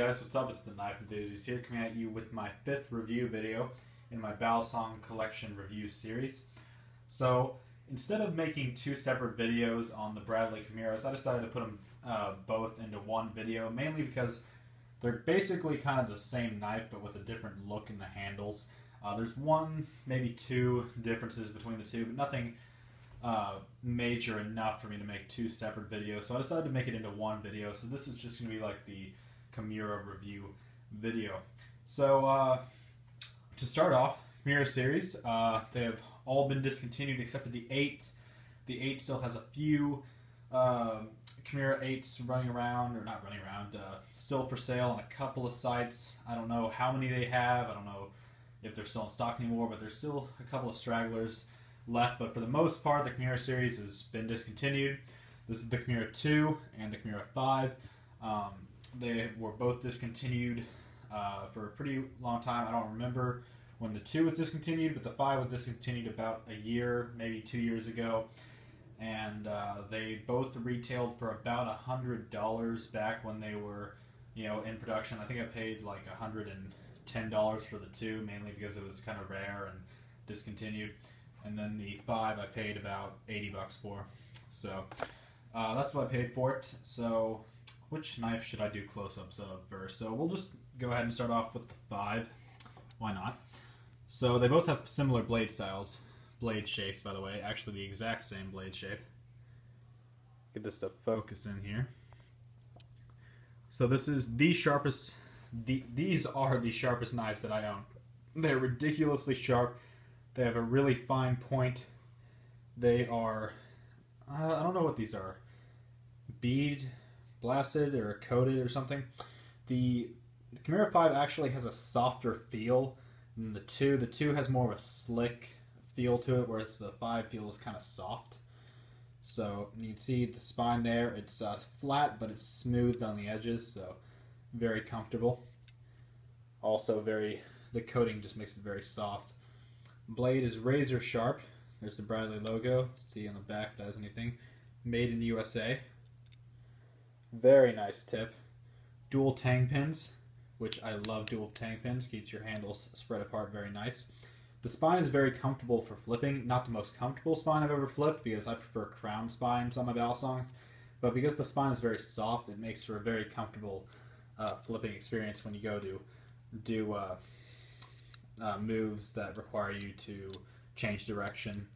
guys, what's up? It's the Knife Enthusiast here, coming at you with my 5th review video in my Balisong collection review series. So, instead of making 2 separate videos on the Bradley Kimuras, I decided to put them both into one video, mainly because they're basically kind of the same knife, but with a different look in the handles. There's one, maybe 2 differences between the two, but nothing major enough for me to make 2 separate videos, so I decided to make it into one video. So this is just going to be like the Kimura review video. So to start off, Kimura series, they have all been discontinued except for the 8. The 8 still has a few Kimura 8s running around, or not running around, still for sale on a couple of sites. I don't know how many they have, I don't know if they're still in stock anymore, but there's still a couple of stragglers left. But for the most part, the Kimura series has been discontinued. This is the Kimura 2 and the Kimura 5. They were both discontinued for a pretty long time. I don't remember when the 2 was discontinued, but the 5 was discontinued about a year, maybe 2 years ago. And they both retailed for about $100 back when they were, in production. I think I paid like $110 for the 2, mainly because it was kind of rare and discontinued. And then the 5 I paid about $80 for. So that's what I paid for it. So which knife should I do close-ups of first? So we'll just go ahead and start off with the 5. Why not? So they both have similar blade styles. Blade shapes, by the way. Actually the exact same blade shape. Get this to focus in here. So this is the sharpest... These are the sharpest knives that I own. They're ridiculously sharp. They have a really fine point. They are, I don't know what these are. Bead blasted or coated or something. The Kimura 5 actually has a softer feel than the 2. The 2 has more of a slick feel to it, whereas the 5 feels kind of soft. So you can see the spine there. It's flat, but it's smoothed on the edges, so very comfortable. Also the coating just makes it very soft. Blade is razor sharp. There's the Bradley logo. See on the back if it has anything. Made in USA. Very nice tip. Dual Tang pins, which I love dual Tang pins. Keeps your handles spread apart very nice. The spine is very comfortable for flipping. Not the most comfortable spine I've ever flipped because I prefer crown spines on my Balisongs. But because the spine is very soft, it makes for a very comfortable flipping experience when you go to do moves that require you to change direction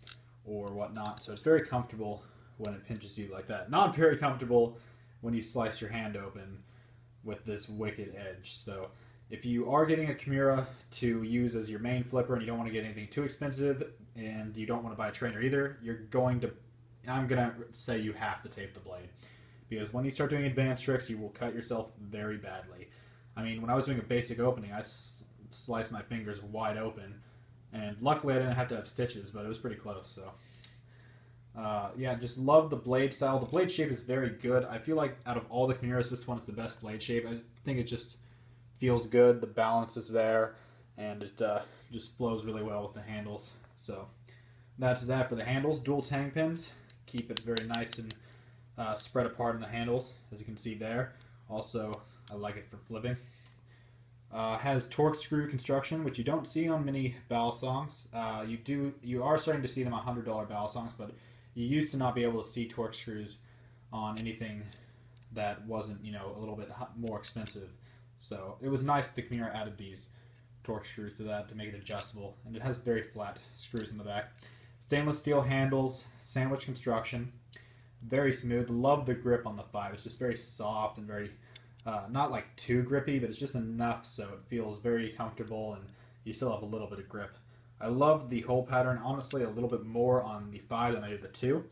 or whatnot. So it's very comfortable when it pinches you like that. Not very comfortable when you slice your hand open with this wicked edge. So if you are getting a Kimura to use as your main flipper and you don't want to get anything too expensive and you don't want to buy a trainer either, I'm going to say you have to tape the blade. Because when you start doing advanced tricks, you will cut yourself very badly. I mean, when I was doing a basic opening, I sliced my fingers wide open, and luckily I didn't have to have stitches, but it was pretty close. So yeah, just love the blade style. The blade shape is very good. I feel like out of all the Kimuras, this one is the best blade shape. I think it just feels good. The balance is there, and it just flows really well with the handles. So that's that for the handles. Dual Tang pins keep it very nice and spread apart in the handles, as you can see there. Also, I like it for flipping. Has torque screw construction, which you don't see on many Balisongs. You are starting to see them on $100 Balisongs, but you used to not be able to see torque screws on anything that wasn't, a little bit more expensive. So it was nice that the Kimura added these torque screws to that to make it adjustable, and it has very flat screws in the back. Stainless steel handles, sandwich construction, very smooth. Love the grip on the 5. It's just very soft and very not like too grippy, but it's just enough so it feels very comfortable and you still have a little bit of grip. I love the hole pattern, honestly, a little bit more on the 5 than I did the 2,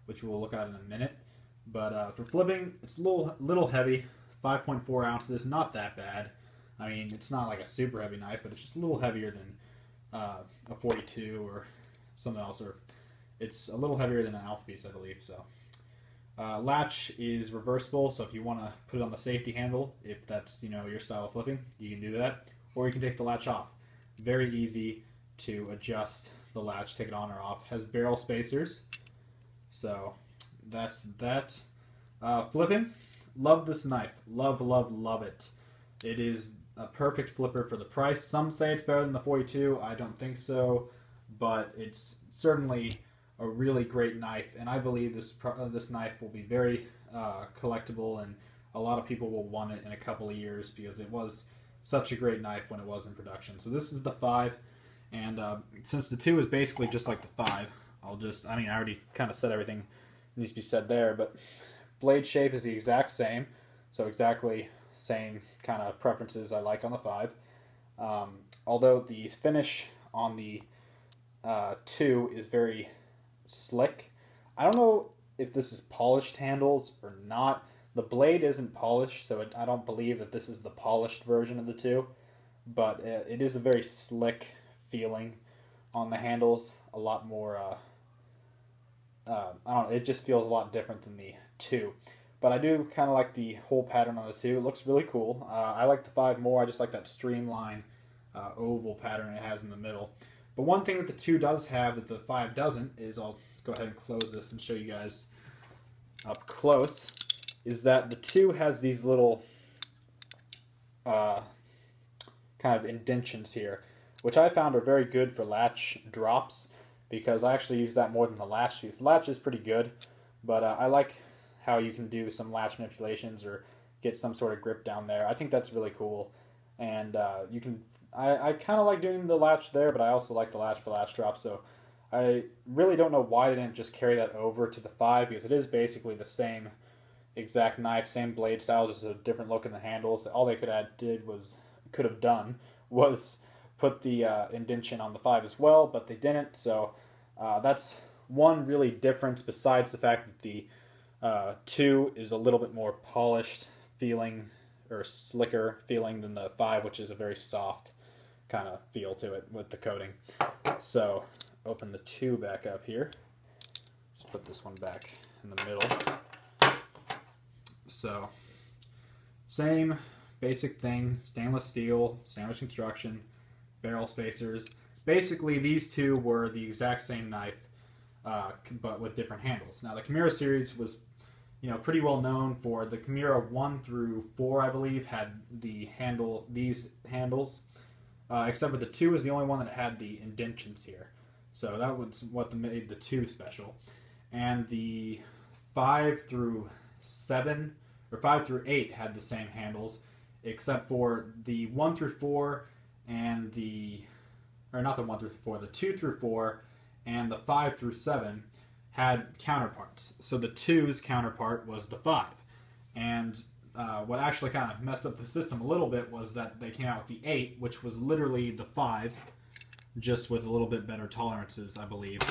which we'll look at in a minute. But for flipping, it's a little heavy, 5.4 ounces, not that bad. I mean, it's not like a super heavy knife, but it's just a little heavier than a 42 or something else, or it's a little heavier than an alpha piece, I believe. So. Latch is reversible, so if you want to put it on the safety handle, if that's your style of flipping, you can do that, or you can take the latch off. Very easy to adjust the latch, take it on or off. Has barrel spacers, so that's that. Flipping, love this knife, love it. It is a perfect flipper for the price. Some say it's better than the 42. I don't think so, but it's certainly a really great knife, and I believe this knife will be very collectible, and a lot of people will want it in a couple of years because it was such a great knife when it was in production. So this is the 5, and since the 2 is basically just like the 5, I already kind of said everything that needs to be said there, but blade shape is the exact same, so exactly same kind of preferences I like on the 5. Although the finish on the 2 is very slick. I don't know if this is polished handles or not. The blade isn't polished, so I don't believe that this is the polished version of the 2, but it is a very slick feeling on the handles. A lot more, I don't know, it just feels a lot different than the 2. But I do kind of like the whole pattern on the 2. It looks really cool. I like the 5 more. I just like that streamline oval pattern it has in the middle. But one thing that the 2 does have that the 5 doesn't is, I'll go ahead and close this and show you guys up close, is that the 2 has these little kind of indentions here, which I found are very good for latch drops, because I actually use that more than the latch piece. The latch is pretty good, but I like how you can do some latch manipulations or get some sort of grip down there. I think that's really cool, and you can. I kind of like doing the latch there, but I also like the latch for latch drop, so I really don't know why they didn't just carry that over to the 5, because it is basically the same exact knife, same blade style, just a different look in the handles. All they could have done was put the indention on the 5 as well, but they didn't, so that's one really difference, besides the fact that the 2 is a little bit more polished feeling, or slicker feeling, than the 5, which is a very soft kind of feel to it with the coating. So open the 2 back up here. Just put this one back in the middle. So same basic thing, stainless steel, sandwich construction, barrel spacers. Basically these 2 were the exact same knife, but with different handles. Now the Kimura series was, pretty well known for the Kimura 1 through 4, I believe, had these handles, except for the 2 is the only one that had the indentions here. So that was what made the 2 special. And the 5 through 7, or 5 through 8 had the same handles, except for the 1 through 4 and not the 1 through 4, the 2 through 4 and the 5 through 7 had counterparts. So the 2's counterpart was the 5. And what actually kind of messed up the system a little bit was that they came out with the 8, which was literally the 5, just with a little bit better tolerances, I believe.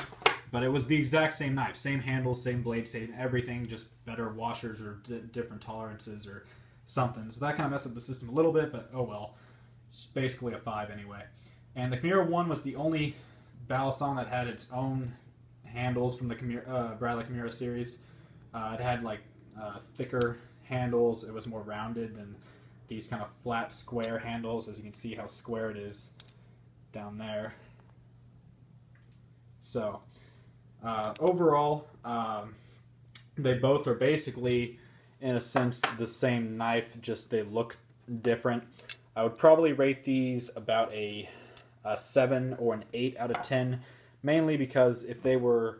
But it was the exact same knife, same handles, same blade, same everything, just better washers or different tolerances or something. So that kind of messed up the system a little bit, but oh well. It's basically a 5 anyway. And the Kimura 1 was the only Balisong that had its own handles from the Bradley Kimura series. It had like thicker handles. It was more rounded than these kind of flat square handles, as you can see how square it is down there. So overall, they both are basically, in a sense, the same knife, just they look different. I would probably rate these about a 7 or an 8 out of 10, mainly because if they were,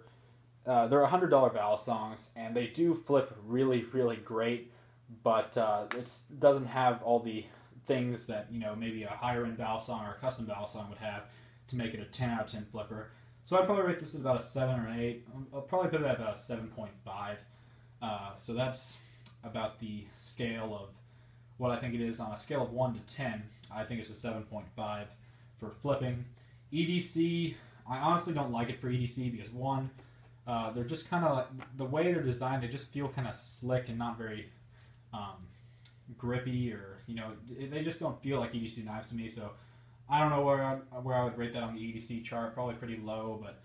they're $100 Balisongs, and they do flip really, really great, but it doesn't have all the things that, maybe a higher-end Balisong or a custom Balisong would have to make it a 10 out of 10 flipper. So I'd probably rate this at about a 7 or an 8. I'll probably put it at about a 7.5. So that's about the scale of what I think it is on a scale of 1 to 10. I think it's a 7.5 for flipping. EDC, I honestly don't like it for EDC because, one, they're just kind of, the way they're designed, they just feel kind of slick and not very grippy, or, they just don't feel like EDC knives to me. So I don't know where I would rate that on the EDC chart. Probably pretty low, but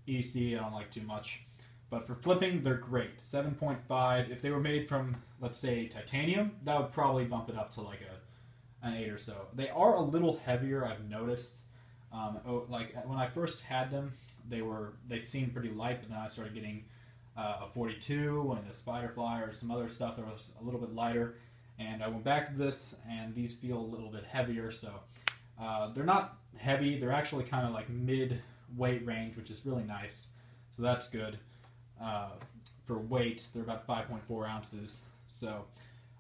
EDC I don't like too much. But for flipping, they're great. 7.5. If they were made from, let's say, titanium, that would probably bump it up to like an 8 or so. They are a little heavier, I've noticed. Like when I first had them, they seemed pretty light, but then I started getting a 42 and a Spiderfly or some other stuff that was a little bit lighter, And I went back to this, and these feel a little bit heavier. So they're not heavy. They're actually kind of like mid-weight range, which is really nice. So that's good. For weight, they're about 5.4 ounces. So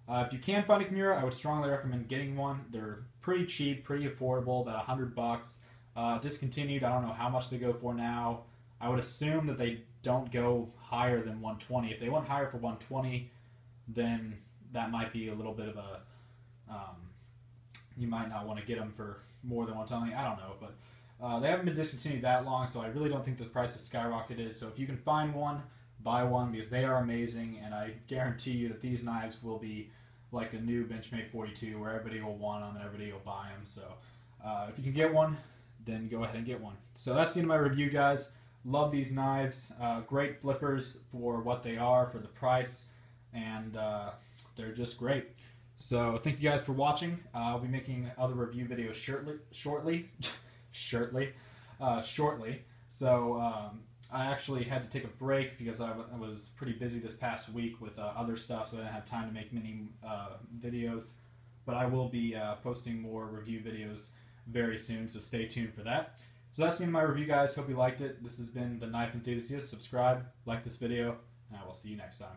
if you can find a Kimura, I would strongly recommend getting one. They're pretty cheap, pretty affordable, about $100. Discontinued, I don't know how much they go for now. I would assume that they don't go higher than 120. If they went higher for 120, then that might be a little bit of a... you might not want to get them for more than 120. I don't know, but they haven't been discontinued that long, so I really don't think the price has skyrocketed. So if you can find one, buy one, because they are amazing, and I guarantee you that these knives will be like a new Benchmade 42, where everybody will want them and everybody will buy them. So if you can get one, then go ahead and get one. So that's the end of my review, guys. Love these knives. Great flippers for what they are, for the price, and they're just great. So thank you guys for watching. I'll be making other review videos shortly. So I actually had to take a break because I was pretty busy this past week with other stuff, so I didn't have time to make many videos. But I will be posting more review videos very soon, so stay tuned for that. So that's the end of my review, guys. Hope you liked it. This has been The Knife Enthusiast. Subscribe, like this video, and I will see you next time.